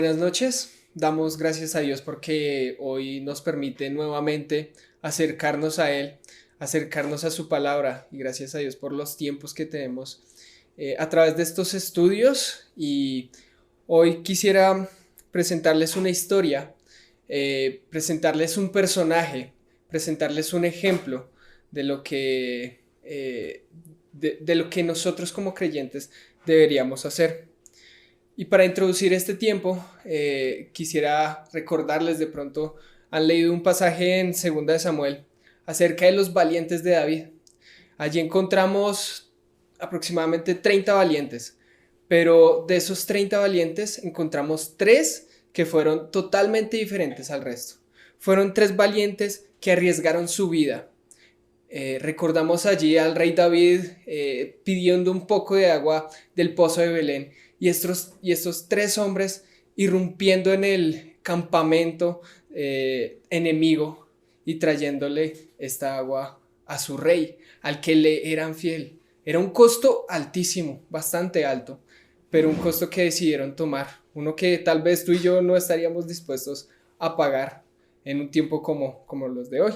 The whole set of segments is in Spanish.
Buenas noches. Damos gracias a Dios porque hoy nos permite nuevamente acercarnos a Él, acercarnos a su palabra y gracias a Dios por los tiempos que tenemos a través de estos estudios. Y hoy quisiera presentarles una historia, presentarles un personaje, presentarles un ejemplo de lo de lo que nosotros como creyentes deberíamos hacer. Y para introducir este tiempo, quisiera recordarles de pronto, han leído un pasaje en Segunda de Samuel acerca de los valientes de David. Allí encontramos aproximadamente 30 valientes, pero de esos 30 valientes encontramos tres que fueron totalmente diferentes al resto. Fueron tres valientes que arriesgaron su vida. Recordamos allí al rey David pidiendo un poco de agua del pozo de Belén y estos tres hombres irrumpiendo en el campamento enemigo y trayéndole esta agua a su rey, al que le eran fiel. Era un costo altísimo, bastante alto, pero un costo que decidieron tomar, uno que tal vez tú y yo no estaríamos dispuestos a pagar en un tiempo como los de hoy.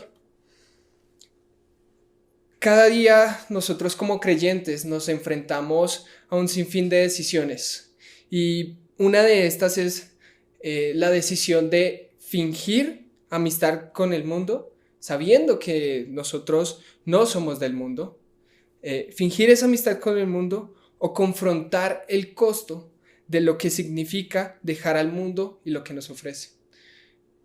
Cada día nosotros como creyentes nos enfrentamos a un sinfín de decisiones y una de estas es la decisión de fingir amistad con el mundo sabiendo que nosotros no somos del mundo, fingir esa amistad con el mundo o confrontar el costo de lo que significa dejar al mundo y lo que nos ofrece.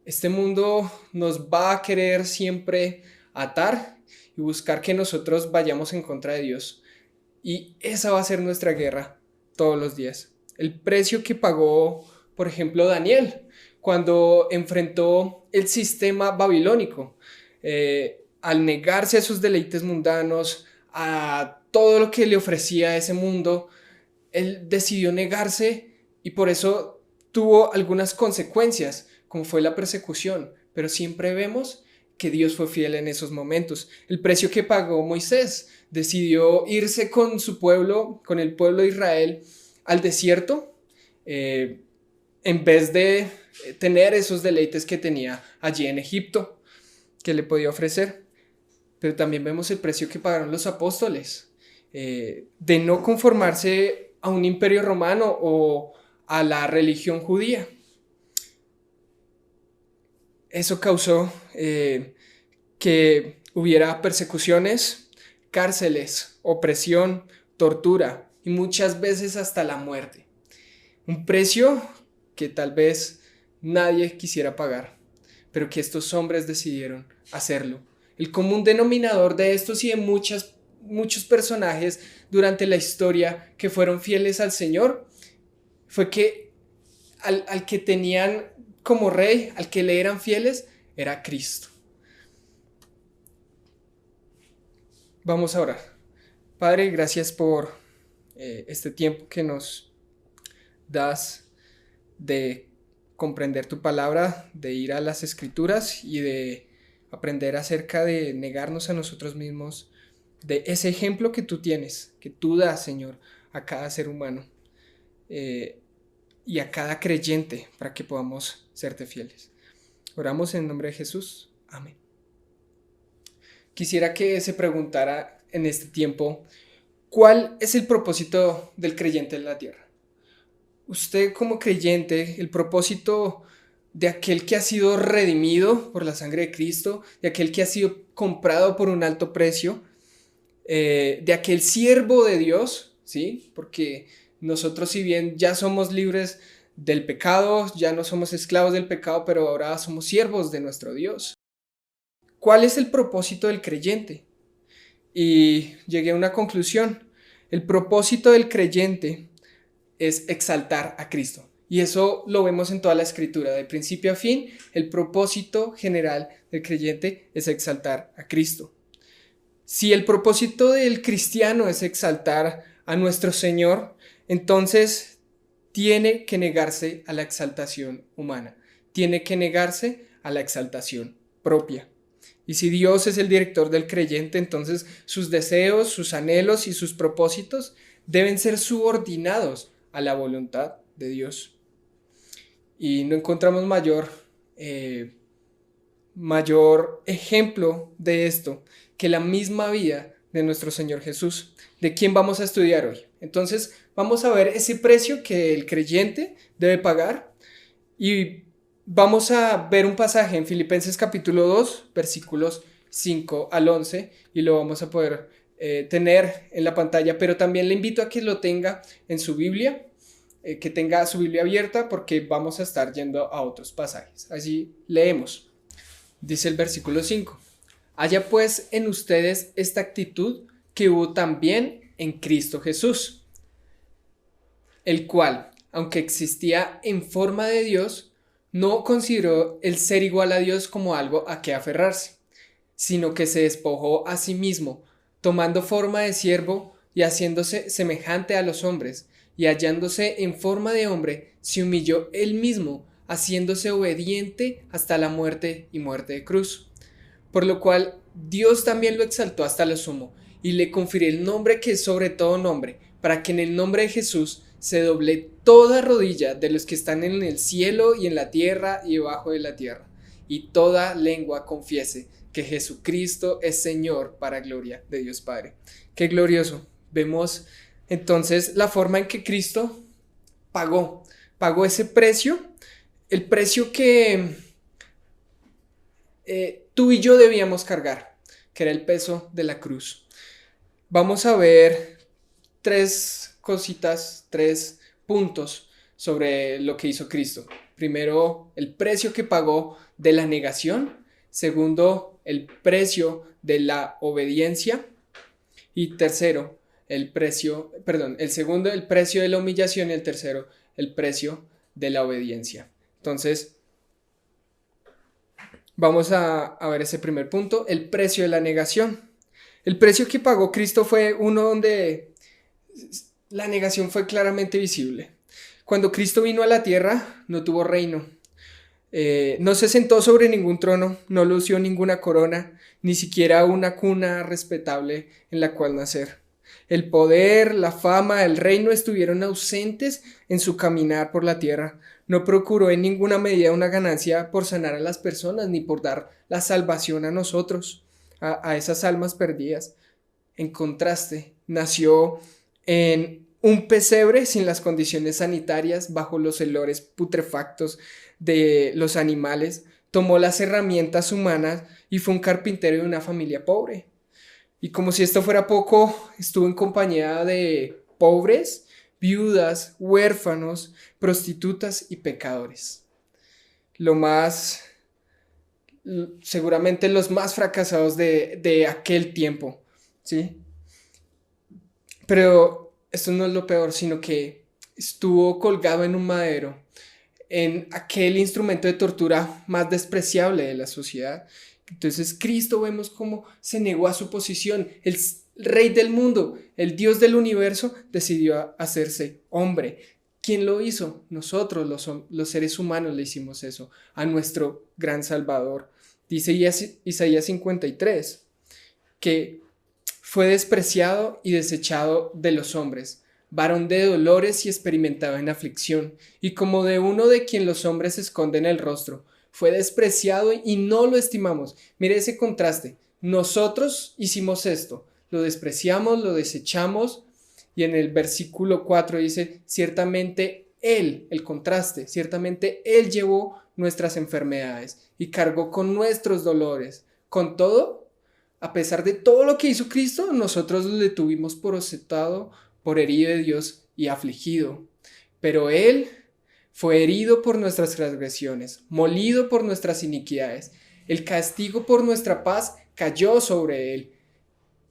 Este mundo nos va a querer siempre atar y buscar que nosotros vayamos en contra de Dios. Y esa va a ser nuestra guerra todos los días. El precio que pagó, por ejemplo, Daniel cuando enfrentó el sistema babilónico, al negarse a sus deleites mundanos, a todo lo que le ofrecía ese mundo, él decidió negarse y por eso tuvo algunas consecuencias, como fue la persecución, pero siempre vemos que Dios fue fiel en esos momentos. El precio que pagó Moisés, decidió irse con su pueblo, con el pueblo de Israel, al desierto, en vez de tener esos deleites que tenía allí en Egipto, que le podía ofrecer. Pero también vemos el precio que pagaron los apóstoles, de no conformarse a un imperio romano o a la religión judía. Eso causó que hubiera persecuciones, cárceles, opresión, tortura y muchas veces hasta la muerte. Un precio que tal vez nadie quisiera pagar, pero que estos hombres decidieron hacerlo. El común denominador de estos y de muchos personajes durante la historia que fueron fieles al Señor fue que al que tenían como rey, al que le eran fieles, era Cristo. Vamos a orar. Padre, gracias por este tiempo que nos das de comprender tu palabra, de ir a las escrituras y de aprender acerca de negarnos a nosotros mismos, de ese ejemplo que tú tienes, que tú das, Señor, a cada ser humano y a cada creyente para que podamos serte fieles. Oramos en el nombre de Jesús. Amén. Quisiera que se preguntara en este tiempo, ¿cuál es el propósito del creyente en la tierra? Usted como creyente, el propósito de aquel que ha sido redimido por la sangre de Cristo, de aquel que ha sido comprado por un alto precio, de aquel siervo de Dios, ¿sí? Porque nosotros, si bien ya somos libres del pecado, ya no somos esclavos del pecado, pero ahora somos siervos de nuestro Dios. ¿Cuál es el propósito del creyente? Y llegué a una conclusión. El propósito del creyente es exaltar a Cristo. Y eso lo vemos en toda la escritura, de principio a fin. El propósito general del creyente es exaltar a Cristo. Si el propósito del cristiano es exaltar a nuestro Señor, entonces tiene que negarse a la exaltación humana, tiene que negarse a la exaltación propia. Y si Dios es el director del creyente, entonces sus deseos, sus anhelos y sus propósitos deben ser subordinados a la voluntad de Dios. Y no encontramos mayor ejemplo de esto que la misma vida de nuestro Señor Jesús. ¿De quién vamos a estudiar hoy? Entonces vamos a ver ese precio que el creyente debe pagar y vamos a ver un pasaje en Filipenses capítulo 2, versículos 5 al 11 y lo vamos a poder tener en la pantalla, pero también le invito a que lo tenga en su Biblia, que tenga su Biblia abierta porque vamos a estar yendo a otros pasajes. Allí leemos, dice el versículo 5: haya pues en ustedes esta actitud que hubo también en Cristo Jesús, el cual, aunque existía en forma de Dios, no consideró el ser igual a Dios como algo a que aferrarse, sino que se despojó a sí mismo, tomando forma de siervo y haciéndose semejante a los hombres, y hallándose en forma de hombre, se humilló él mismo, haciéndose obediente hasta la muerte y muerte de cruz. Por lo cual Dios también lo exaltó hasta lo sumo, y le confirió el nombre que es sobre todo nombre, para que en el nombre de Jesús se doble toda rodilla de los que están en el cielo y en la tierra y debajo de la tierra, y toda lengua confiese que Jesucristo es Señor, para gloria de Dios Padre. Qué glorioso. Vemos entonces la forma en que Cristo pagó ese precio, el precio que tú y yo debíamos cargar, que era el peso de la cruz. Vamos a ver tres puntos sobre lo que hizo Cristo. Primero, el precio que pagó de la negación. Segundo, el precio de la obediencia. Y tercero, el segundo, el precio de la humillación. Y el tercero, el precio de la obediencia. Entonces, vamos a ver ese primer punto, el precio de la negación. El precio que pagó Cristo fue uno donde la negación fue claramente visible. Cuando Cristo vino a la tierra, no tuvo reino. No se sentó sobre ningún trono, no lució ninguna corona, ni siquiera una cuna respetable en la cual nacer. El poder, la fama, el reino estuvieron ausentes en su caminar por la tierra. No procuró en ninguna medida una ganancia por sanar a las personas, ni por dar la salvación a nosotros, a esas almas perdidas. En contraste, nació en un pesebre sin las condiciones sanitarias, bajo los olores putrefactos de los animales, tomó las herramientas humanas y fue un carpintero de una familia pobre. Y como si esto fuera poco, estuvo en compañía de pobres, viudas, huérfanos, prostitutas y pecadores. Seguramente los más fracasados de aquel tiempo, ¿sí? Pero esto no es lo peor, sino que estuvo colgado en un madero, en aquel instrumento de tortura más despreciable de la sociedad. Entonces Cristo, vemos cómo se negó a su posición. El rey del mundo, el Dios del universo, decidió hacerse hombre. ¿Quién lo hizo? Nosotros, los seres humanos, le hicimos eso a nuestro gran Salvador. Dice Isaías 53 que fue despreciado y desechado de los hombres, varón de dolores y experimentado en aflicción, y como de uno de quien los hombres esconden el rostro. Fue despreciado y no lo estimamos. Mire ese contraste. Nosotros hicimos esto, lo despreciamos, lo desechamos, y en el versículo 4 dice, ciertamente Él, el contraste, ciertamente Él llevó nuestras enfermedades y cargó con nuestros dolores. Con todo, a pesar de todo lo que hizo Cristo, nosotros le tuvimos por aceptado, por herido de Dios y afligido. Pero Él fue herido por nuestras transgresiones, molido por nuestras iniquidades. El castigo por nuestra paz cayó sobre Él,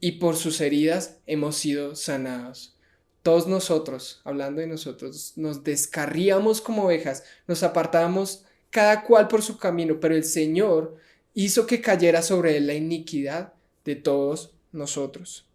y por sus heridas hemos sido sanados. Todos nosotros, hablando de nosotros, nos descarríamos como ovejas, nos apartábamos cada cual por su camino, pero el Señor hizo que cayera sobre Él la iniquidad de todos nosotros.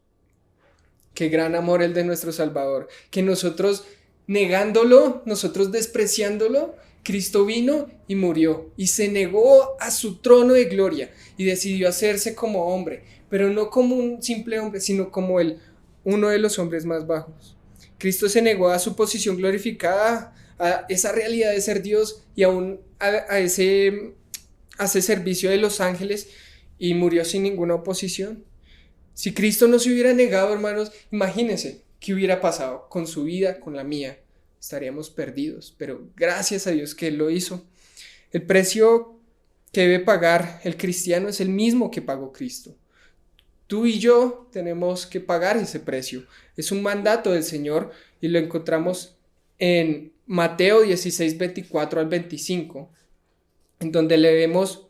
Qué gran amor el de nuestro Salvador, que nosotros negándolo, nosotros despreciándolo, Cristo vino y murió y se negó a su trono de gloria y decidió hacerse como hombre, pero no como un simple hombre, sino como uno de los hombres más bajos. Cristo se negó a su posición glorificada, a esa realidad de ser Dios y aún a ese servicio de los ángeles y murió sin ninguna oposición. Si Cristo no se hubiera negado, hermanos, imagínense qué hubiera pasado con su vida, con la mía. Estaríamos perdidos, pero gracias a Dios que Él lo hizo. El precio que debe pagar el cristiano es el mismo que pagó Cristo. Tú y yo tenemos que pagar ese precio. Es un mandato del Señor y lo encontramos en Mateo 16, 24 al 25, en donde leemos: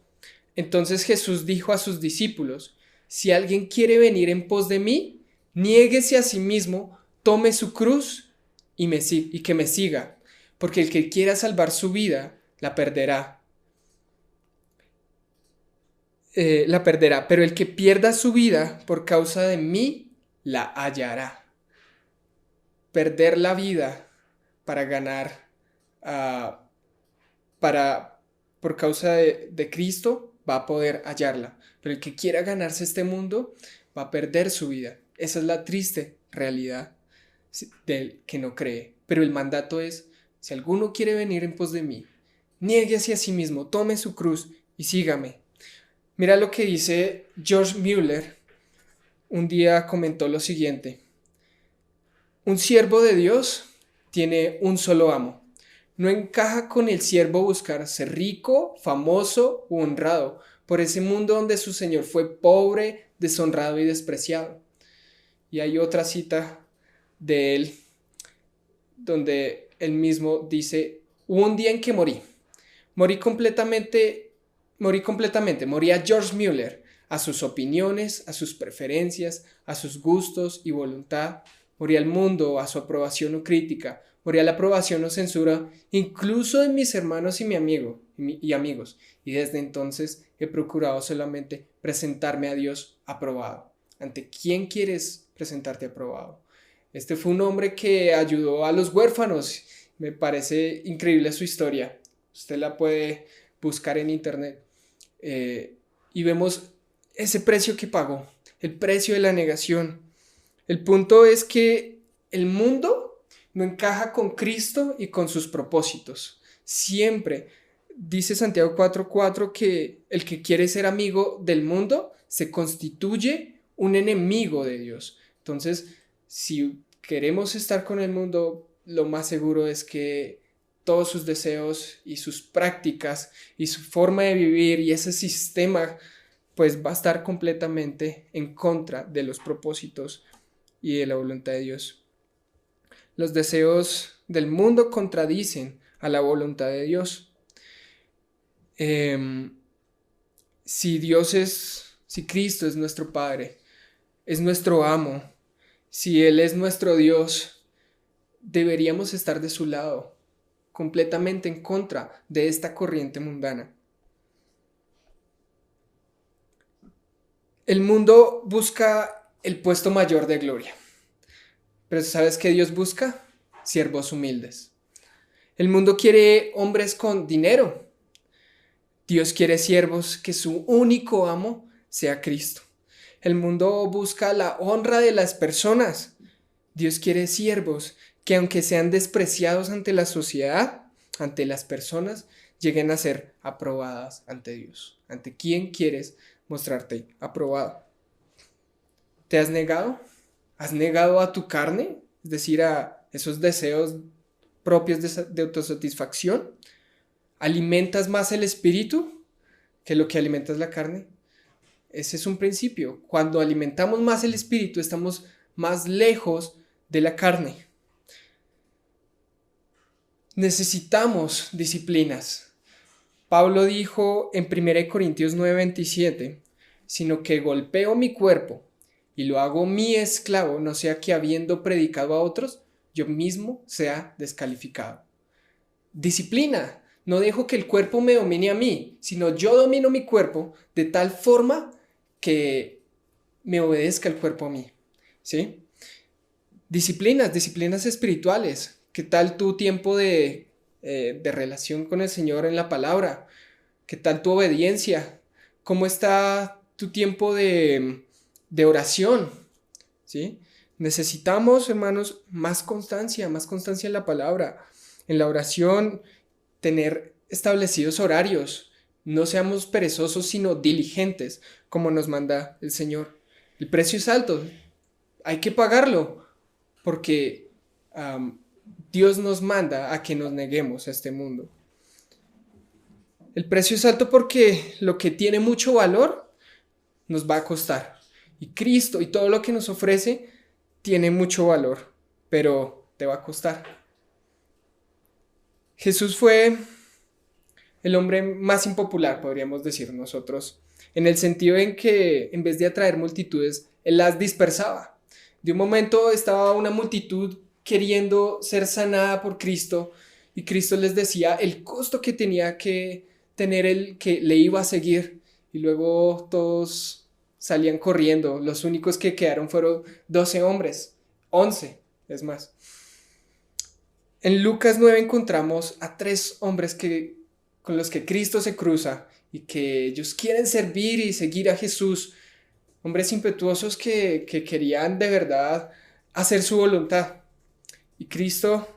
entonces Jesús dijo a sus discípulos: si alguien quiere venir en pos de mí, niéguese a sí mismo, tome su cruz y que me siga, porque el que quiera salvar su vida, la perderá. Pero el que pierda su vida por causa de mí, la hallará. Perder la vida para ganar, por causa de Cristo, va a poder hallarla. Pero el que quiera ganarse este mundo, va a perder su vida. Esa es la triste realidad del que no cree. Pero el mandato es: si alguno quiere venir en pos de mí, niéguese a sí mismo, tome su cruz y sígame. Mira lo que dice George Mueller. Un día comentó lo siguiente: un siervo de Dios tiene un solo amo. No encaja con el siervo buscar ser rico, famoso u honrado por ese mundo donde su señor fue pobre, deshonrado y despreciado. Y hay otra cita de él donde él mismo dice: hubo un día en que morí completamente, moría George Mueller, a sus opiniones, a sus preferencias, a sus gustos y voluntad. Moría al mundo, a su aprobación o crítica. Moría la aprobación o censura, incluso de mis hermanos y amigos. Y desde entonces he procurado solamente presentarme a Dios aprobado. ¿Ante quién quieres presentarte aprobado? Este fue un hombre que ayudó a los huérfanos. Me parece increíble su historia. Usted la puede buscar en internet. Y vemos ese precio que pagó, el precio de la negación. El punto es que el mundo no encaja con Cristo y con sus propósitos. Siempre dice Santiago 4:4 que el que quiere ser amigo del mundo se constituye un enemigo de Dios. Entonces, si queremos estar con el mundo, lo más seguro es que todos sus deseos y sus prácticas y su forma de vivir y ese sistema pues va a estar completamente en contra de los propósitos y de la voluntad de Dios. Los deseos del mundo contradicen a la voluntad de Dios. Si Cristo es nuestro Padre, es nuestro amo, si Él es nuestro Dios, deberíamos estar de su lado, completamente en contra de esta corriente mundana. El mundo busca el puesto mayor de gloria, pero ¿sabes qué Dios busca? Siervos humildes. El mundo quiere hombres con dinero. Dios quiere siervos que su único amo sea Cristo. El mundo busca la honra de las personas. Dios quiere siervos que, aunque sean despreciados ante la sociedad, ante las personas, lleguen a ser aprobadas ante Dios. ¿Ante quién quieres mostrarte aprobado? ¿Te has negado? ¿Has negado a tu carne? Es decir, a esos deseos propios de autosatisfacción. ¿Alimentas más el espíritu que lo que alimentas la carne? Ese es un principio. Cuando alimentamos más el espíritu, estamos más lejos de la carne. Necesitamos disciplinas. Pablo dijo en 1 Corintios 9:27, sino que golpeo mi cuerpo y lo hago mi esclavo, no sea que habiendo predicado a otros, yo mismo sea descalificado. Disciplina. No dejo que el cuerpo me domine a mí, sino yo domino mi cuerpo de tal forma que me obedezca el cuerpo a mí. ¿Sí? Disciplinas espirituales. ¿Qué tal tu tiempo de relación con el Señor en la palabra? ¿Qué tal tu obediencia? ¿Cómo está tu tiempo de oración? ¿Sí? Necesitamos, hermanos, más constancia en la palabra. En la oración, tener establecidos horarios. No seamos perezosos, sino diligentes, como nos manda el Señor. El precio es alto, hay que pagarlo, porque Dios nos manda a que nos neguemos a este mundo. El precio es alto porque lo que tiene mucho valor nos va a costar. Y Cristo y todo lo que nos ofrece tiene mucho valor, pero te va a costar. Jesús fue el hombre más impopular, podríamos decir nosotros, en el sentido en que en vez de atraer multitudes, él las dispersaba. De un momento estaba una multitud queriendo ser sanada por Cristo y Cristo les decía el costo que tenía que tener el que le iba a seguir, y luego todos salían corriendo. Los únicos que quedaron fueron 12 hombres, 11 es más. En Lucas 9 encontramos a 3 hombres con los que Cristo se cruza y que ellos quieren servir y seguir a Jesús. Hombres impetuosos que querían de verdad hacer su voluntad. Y Cristo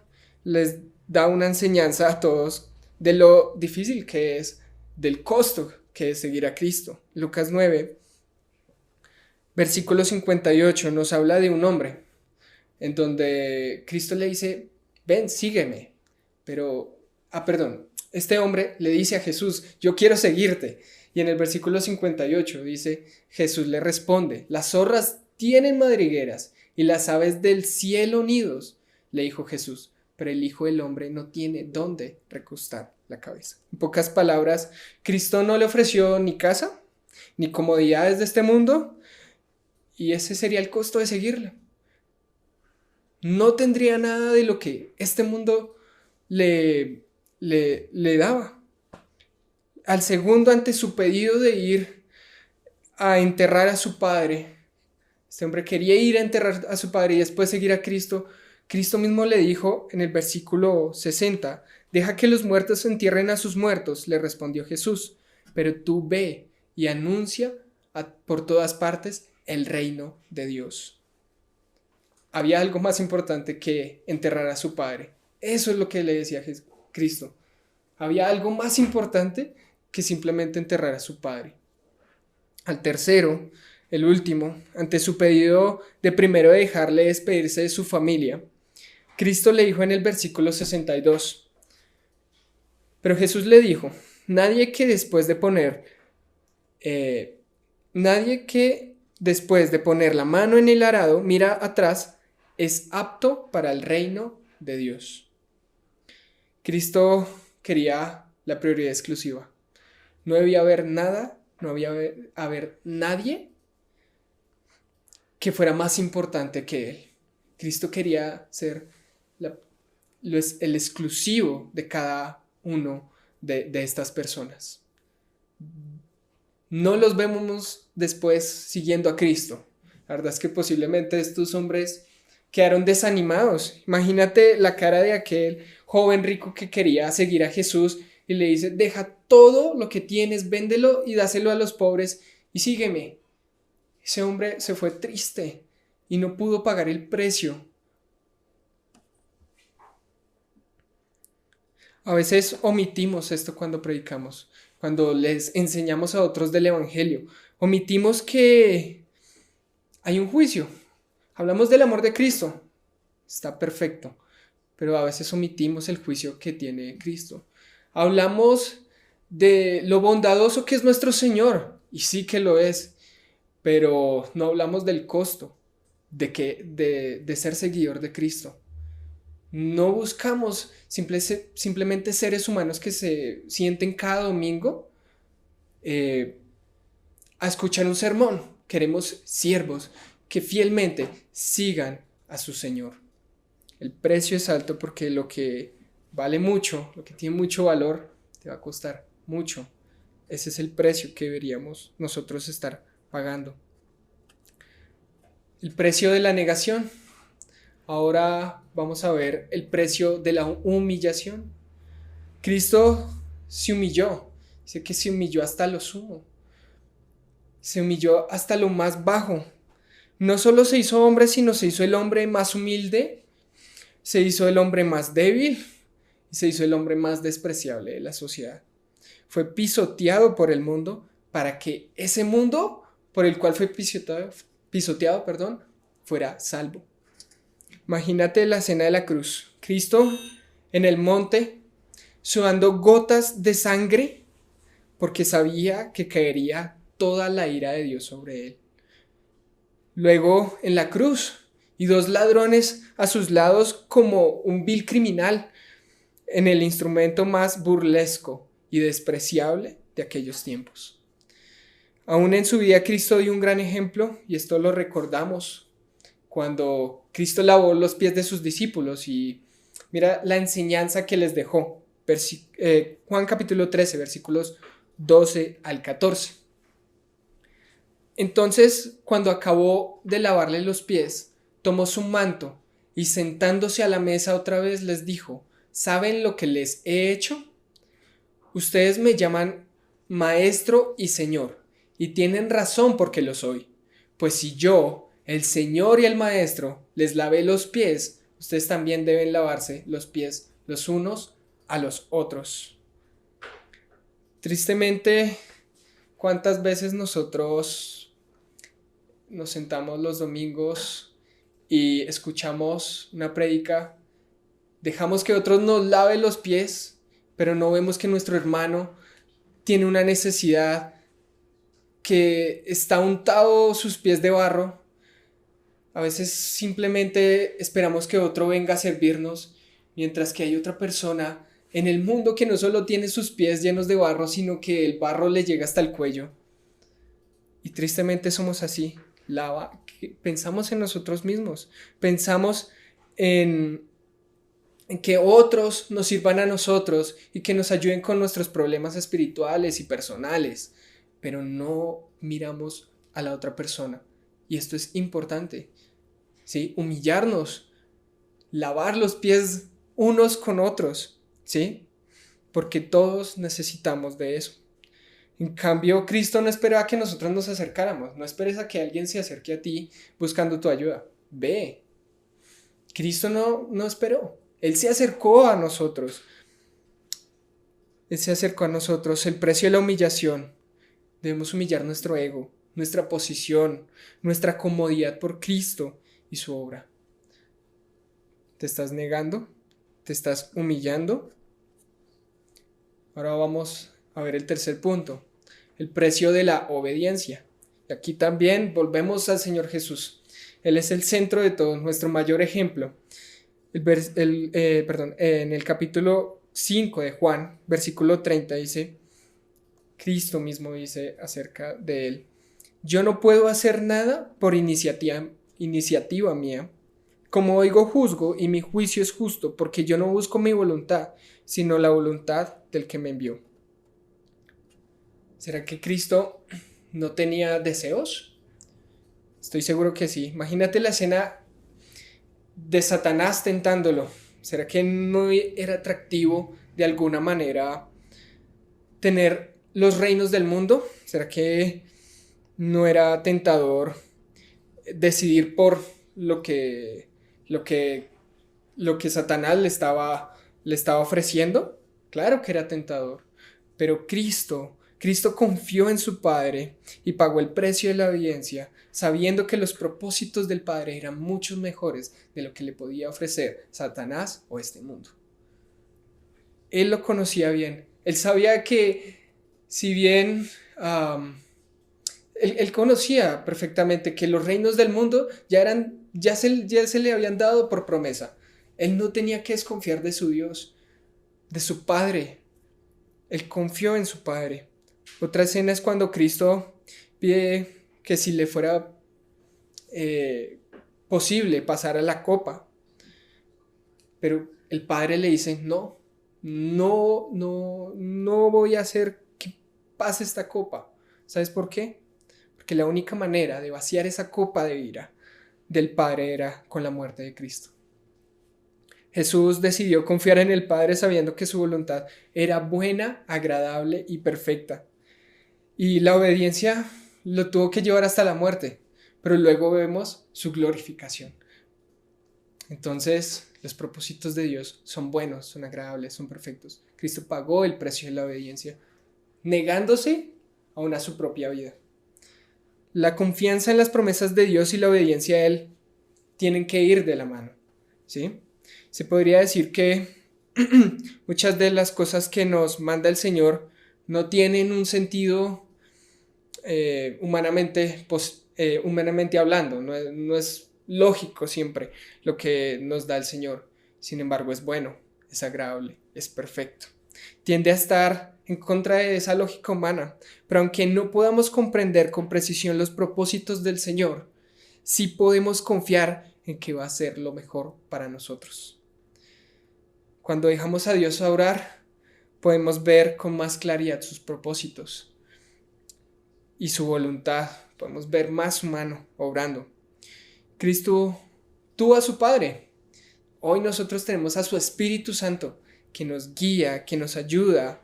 les da una enseñanza a todos de lo difícil que es, del costo que es seguir a Cristo. Lucas 9, versículo 58, nos habla de un hombre en donde Cristo le dice: ven, sígueme. Este hombre le dice a Jesús: yo quiero seguirte. Y en el versículo 58 dice: Jesús le responde: las zorras tienen madrigueras y las aves del cielo nidos, le dijo Jesús, pero el Hijo del Hombre no tiene dónde recostar la cabeza. En pocas palabras, Cristo no le ofreció ni casa, ni comodidades de este mundo, y ese sería el costo de seguirlo. No tendría nada de lo que este mundo le daba. Al segundo, ante su pedido de ir a enterrar a su padre, este hombre quería ir a enterrar a su padre y después seguir a Cristo. Cristo mismo le dijo en el versículo 60: deja que los muertos entierren a sus muertos, le respondió Jesús, pero tú ve y anuncia por todas partes el reino de Dios. Había algo más importante que enterrar a su padre. Eso es lo que le decía Cristo. Había algo más importante que simplemente enterrar a su padre. Al tercero, el último, ante su pedido de primero dejarle despedirse de su familia, Cristo le dijo en el versículo 62: pero Jesús le dijo: nadie que después de poner la mano en el arado mira atrás es apto para el reino de Dios. Cristo quería la prioridad exclusiva. No debía haber nada, no debía haber nadie que fuera más importante que Él. Cristo quería ser el exclusivo de cada uno de estas personas. No los vemos después siguiendo a Cristo. La verdad es que posiblemente estos hombres quedaron desanimados. Imagínate la cara de aquel joven rico que quería seguir a Jesús y le dice: deja todo lo que tienes, véndelo y dáselo a los pobres y sígueme. Ese hombre se fue triste y no pudo pagar el precio. A veces omitimos esto cuando predicamos, cuando les enseñamos a otros del Evangelio. Omitimos que hay un juicio. Hablamos del amor de Cristo, está perfecto, pero a veces omitimos el juicio que tiene Cristo. Hablamos de lo bondadoso que es nuestro Señor, y sí que lo es, pero no hablamos del costo de ser seguidor de Cristo. No buscamos simplemente seres humanos que se sienten cada domingo a escuchar un sermón. Queremos siervos que fielmente sigan a su Señor. El precio es alto porque lo que vale mucho, lo que tiene mucho valor, te va a costar mucho. Ese es el precio que deberíamos nosotros estar pagando. El precio de la negación. Ahora vamos a ver el precio de la humillación. Cristo se humilló. Dice que se humilló hasta lo sumo. Se humilló hasta lo más bajo. No solo se hizo hombre, sino se hizo el hombre más humilde. Se hizo el hombre más débil. y se hizo el hombre más despreciable de la sociedad. Fue pisoteado por el mundo para que ese mundo por el cual fue pisoteado, fuera salvo. Imagínate la escena de la cruz. Cristo en el monte, sudando gotas de sangre, porque sabía que caería toda la ira de Dios sobre él. Luego en la cruz, y dos ladrones a sus lados como un vil criminal, en el instrumento más burlesco y despreciable de aquellos tiempos. Aún en su vida Cristo dio un gran ejemplo, y esto lo recordamos cuando Cristo lavó los pies de sus discípulos, y mira la enseñanza que les dejó. Juan capítulo 13, versículos 12 al 14. Entonces, cuando acabó de lavarle los pies, tomó su manto y sentándose a la mesa otra vez les dijo: ¿saben lo que les he hecho? Ustedes me llaman maestro y señor, y tienen razón porque lo soy. Pues si yo, el señor y el maestro, les lavé los pies, ustedes también deben lavarse los pies los unos a los otros. Tristemente, ¿cuántas veces nosotros nos sentamos los domingos y escuchamos una prédica, dejamos que otros nos laven los pies, pero no vemos que nuestro hermano tiene una necesidad, que está untado sus pies de barro? A veces simplemente esperamos que otro venga a servirnos, mientras que hay otra persona en el mundo que no solo tiene sus pies llenos de barro, sino que el barro le llega hasta el cuello. Y tristemente somos así. Pensamos en nosotros mismos, pensamos en que otros nos sirvan a nosotros y que nos ayuden con nuestros problemas espirituales y personales, pero no miramos a la otra persona. Y esto es importante, ¿sí? Humillarnos, lavar los pies unos con otros, ¿sí? Porque todos necesitamos de eso. En cambio, Cristo no esperaba que nosotros nos acercáramos. No esperes a que alguien se acerque a ti buscando tu ayuda. Ve. Cristo no esperó. Él se acercó a nosotros. Él se acercó a nosotros. El precio de la humillación. Debemos humillar nuestro ego, nuestra posición, nuestra comodidad por Cristo y su obra. ¿Te estás negando? ¿Te estás humillando? Ahora vamos a ver el tercer punto. El precio de la obediencia. Y aquí también volvemos al Señor Jesús. Él es el centro de todo, nuestro mayor ejemplo. En el capítulo 5 de Juan, versículo 30 dice, Cristo mismo dice acerca de él: yo no puedo hacer nada por iniciativa mía. Como oigo, juzgo, y mi juicio es justo, porque yo no busco mi voluntad, sino la voluntad del que me envió. ¿Será que Cristo no tenía deseos? Estoy seguro que sí. Imagínate la escena de Satanás tentándolo. ¿Será que no era atractivo de alguna manera tener los reinos del mundo? ¿Será que no era tentador decidir por lo que Satanás le estaba ofreciendo? Claro que era tentador, pero Cristo confió en su Padre y pagó el precio de la obediencia, sabiendo que los propósitos del Padre eran mucho mejores de lo que le podía ofrecer Satanás o este mundo. Él lo conocía bien. Él sabía que, si bien él conocía perfectamente que los reinos del mundo ya se le habían dado por promesa. Él no tenía que desconfiar de su Dios, de su Padre. Él confió en su Padre. Otra escena es cuando Cristo pide que si le fuera posible pasar a la copa. Pero el Padre le dice, no voy a hacer que pase esta copa. ¿Sabes por qué? Porque la única manera de vaciar esa copa de ira del Padre era con la muerte de Cristo. Jesús decidió confiar en el Padre sabiendo que su voluntad era buena, agradable y perfecta. Y la obediencia lo tuvo que llevar hasta la muerte, pero luego vemos su glorificación. Entonces, Los propósitos de Dios son buenos, son agradables, son perfectos. Cristo pagó el precio de la obediencia, negándose aún a su propia vida. La confianza en las promesas de Dios y la obediencia a Él tienen que ir de la mano, ¿sí? Se podría decir que muchas de las cosas que nos manda el Señor no tienen un sentido humanamente hablando, no es lógico siempre lo que nos da el Señor. Sin embargo, es bueno, es agradable, es perfecto. Tiende a estar en contra de esa lógica humana, pero aunque no podamos comprender con precisión los propósitos del Señor, sí podemos confiar en que va a ser lo mejor para nosotros. Cuando dejamos a Dios orar, podemos ver con más claridad sus propósitos y su voluntad. Podemos ver más humano obrando. Cristo tuvo a su Padre. Hoy nosotros tenemos a su Espíritu Santo que nos guía, que nos ayuda,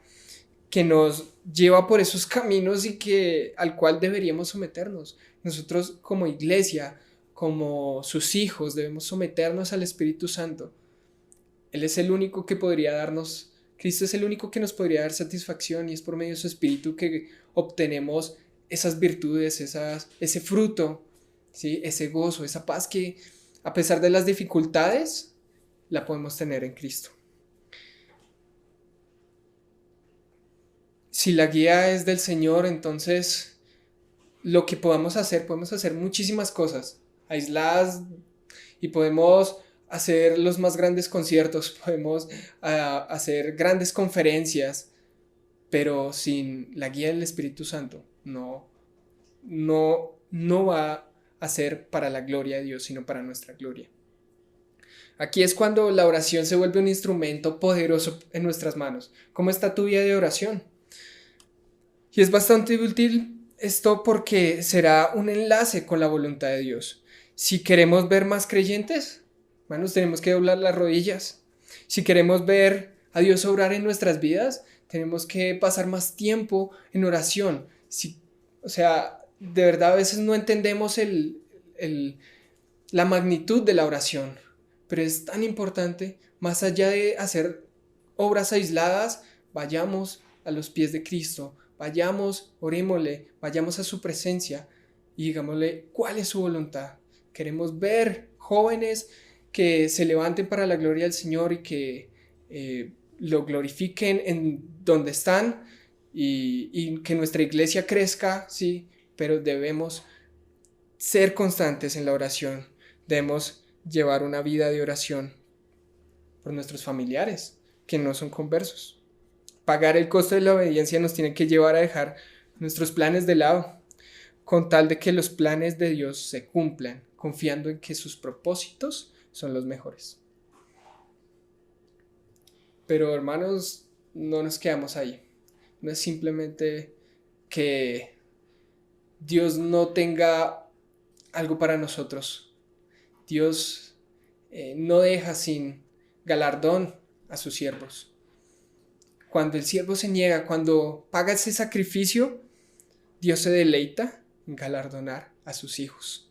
que nos lleva por esos caminos y al cual deberíamos someternos. Nosotros como iglesia, como sus hijos, debemos someternos al Espíritu Santo. Él es el único que podría darnos, Cristo es el único que nos podría dar satisfacción, y es por medio de su Espíritu que obtenemos esas virtudes, ese fruto, ¿sí? Ese gozo, esa paz que a pesar de las dificultades la podemos tener en Cristo. Si la guía es del Señor, entonces lo que podemos hacer muchísimas cosas aisladas, y podemos hacer los más grandes conciertos, podemos hacer grandes conferencias, pero sin la guía del Espíritu Santo no va a ser para la gloria de Dios, sino para nuestra gloria. Aquí es cuando la oración se vuelve un instrumento poderoso en nuestras manos. ¿Cómo está tu vida de oración? Y es bastante útil esto porque será un enlace con la voluntad de Dios. Si queremos ver más creyentes, hermanos, tenemos que doblar las rodillas. Si queremos ver a Dios obrar en nuestras vidas, tenemos que pasar más tiempo en oración. De verdad a veces no entendemos la magnitud de la oración, pero es tan importante. Más allá de hacer obras aisladas, vayamos a los pies de Cristo, vayamos, orémosle, vayamos a su presencia y digámosle cuál es su voluntad. Queremos ver jóvenes que se levanten para la gloria del Señor y que lo glorifiquen en donde están, y que nuestra iglesia crezca, sí, pero debemos ser constantes en la oración. Debemos llevar una vida de oración por nuestros familiares que no son conversos. Pagar el costo de la obediencia nos tiene que llevar a dejar nuestros planes de lado, con tal de que los planes de Dios se cumplan, confiando en que sus propósitos son los mejores. Pero hermanos, no nos quedamos ahí. No es simplemente que Dios no tenga algo para nosotros. Dios no deja sin galardón a sus siervos. Cuando el siervo se niega, cuando paga ese sacrificio, Dios se deleita en galardonar a sus hijos,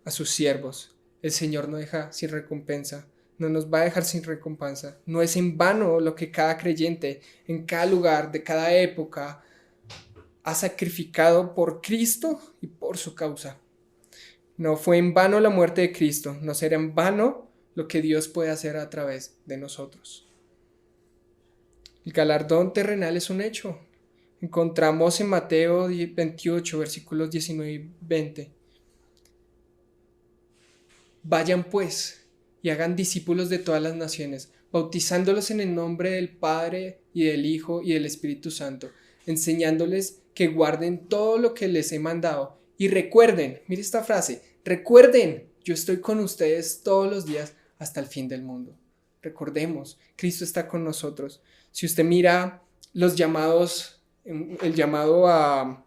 a sus siervos. El Señor no deja sin recompensa, no nos va a dejar sin recompensa. No es en vano lo que cada creyente en cada lugar, de cada época, ha sacrificado por Cristo y por su causa. No fue en vano la muerte de Cristo, no será en vano lo que Dios puede hacer a través de nosotros. El galardón terrenal es un hecho. Encontramos en Mateo 28, versículos 19 y 20. Vayan pues y hagan discípulos de todas las naciones, bautizándolos en el nombre del Padre y del Hijo y del Espíritu Santo, enseñándoles que guarden todo lo que les he mandado. Y recuerden, mire esta frase, recuerden, yo estoy con ustedes todos los días hasta el fin del mundo. Recordemos, Cristo está con nosotros. Si usted mira los llamados, el llamado a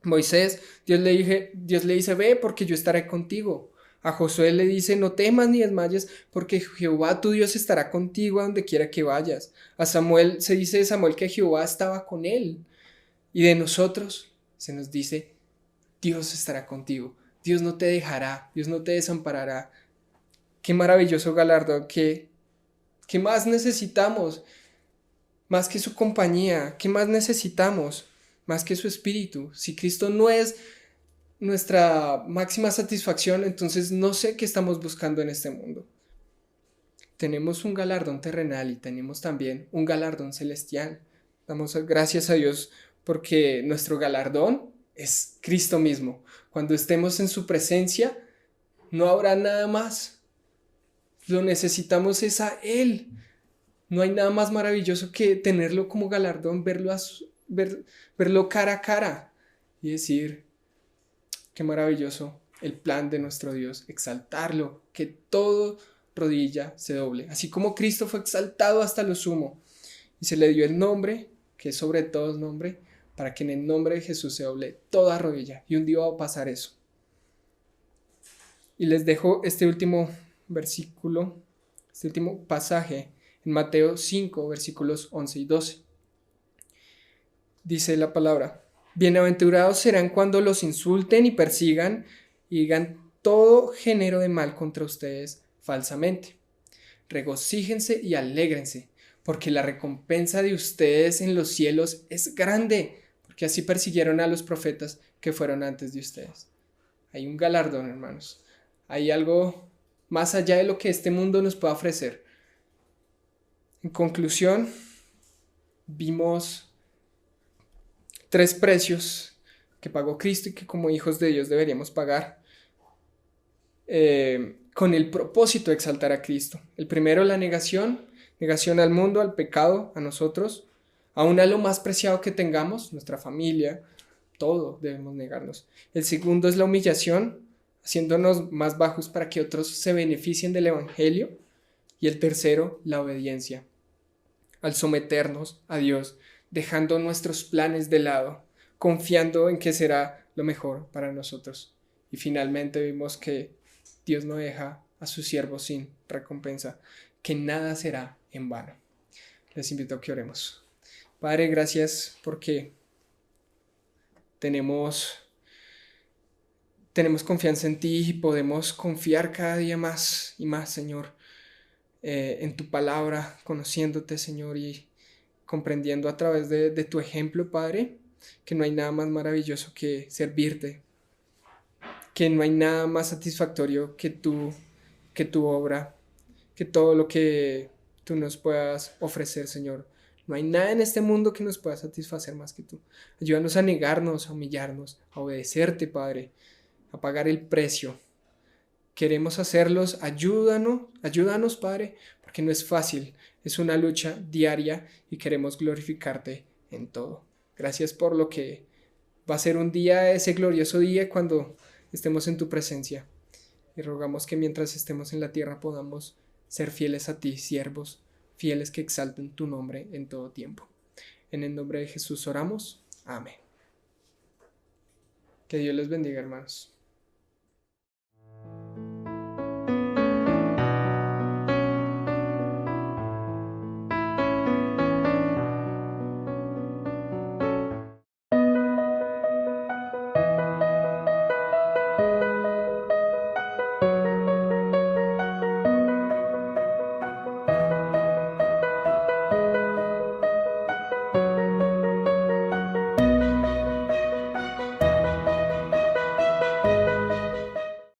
Moisés, Dios le dice, ve porque yo estaré contigo. A Josué le dice, no temas ni desmayes, porque Jehová tu Dios estará contigo a donde quiera que vayas. A Samuel se dice de Samuel que Jehová estaba con él. Y de nosotros se nos dice, Dios estará contigo. Dios no te dejará, Dios no te desamparará. Qué maravilloso galardón. ¿Qué más necesitamos? Más que su compañía. ¿Qué más necesitamos? Más que su espíritu. Si Cristo no es nuestra máxima satisfacción, entonces no sé qué estamos buscando en este mundo. Tenemos un galardón terrenal y tenemos también un galardón celestial. Damos gracias a Dios porque nuestro galardón es Cristo mismo. Cuando estemos en su presencia, no habrá nada más. Lo necesitamos es a Él. No hay nada más maravilloso que tenerlo como galardón, verlo cara a cara y decir, qué maravilloso el plan de nuestro Dios, exaltarlo, que todo rodilla se doble. Así como Cristo fue exaltado hasta lo sumo y se le dio el nombre, que es sobre todo nombre, para que en el nombre de Jesús se doble toda rodilla. Y un día va a pasar eso. Y les dejo este último versículo, este último pasaje en Mateo 5, versículos 11 y 12. Dice la palabra: bienaventurados serán cuando los insulten y persigan y digan todo género de mal contra ustedes falsamente. Regocíjense y alégrense, porque la recompensa de ustedes en los cielos es grande, porque así persiguieron a los profetas que fueron antes de ustedes. Hay un galardón, hermanos. Hay algo más allá de lo que este mundo nos puede ofrecer. En conclusión, vimos 3 precios que pagó Cristo y que como hijos de Dios deberíamos pagar con el propósito de exaltar a Cristo. El primero, la negación al mundo, al pecado, a nosotros, aún a lo más preciado que tengamos, nuestra familia, todo debemos negarnos. El segundo es la humillación, haciéndonos más bajos para que otros se beneficien del Evangelio. Y el tercero, la obediencia, al someternos a Dios, dejando nuestros planes de lado, confiando en que será lo mejor para nosotros. Y finalmente vimos que Dios no deja a sus siervos sin recompensa, que nada será en vano. Les invito a que oremos. Padre, gracias porque tenemos confianza en ti y podemos confiar cada día más y más, Señor, en tu palabra, conociéndote, Señor, y comprendiendo a través de tu ejemplo, Padre, que no hay nada más maravilloso que servirte, que no hay nada más satisfactorio que tu obra, que todo lo que tú nos puedas ofrecer, Señor. No hay nada en este mundo que nos pueda satisfacer más que tú. Ayúdanos a negarnos, a humillarnos, a obedecerte, Padre, a pagar el precio. Queremos hacerlos, ayúdanos, Padre, porque no es fácil, es una lucha diaria y queremos glorificarte en todo. Gracias por lo que va a ser un día, ese glorioso día cuando estemos en tu presencia. Y rogamos que mientras estemos en la tierra podamos ser fieles a ti, siervos, fieles que exalten tu nombre en todo tiempo. En el nombre de Jesús oramos. Amén. Que Dios les bendiga, hermanos.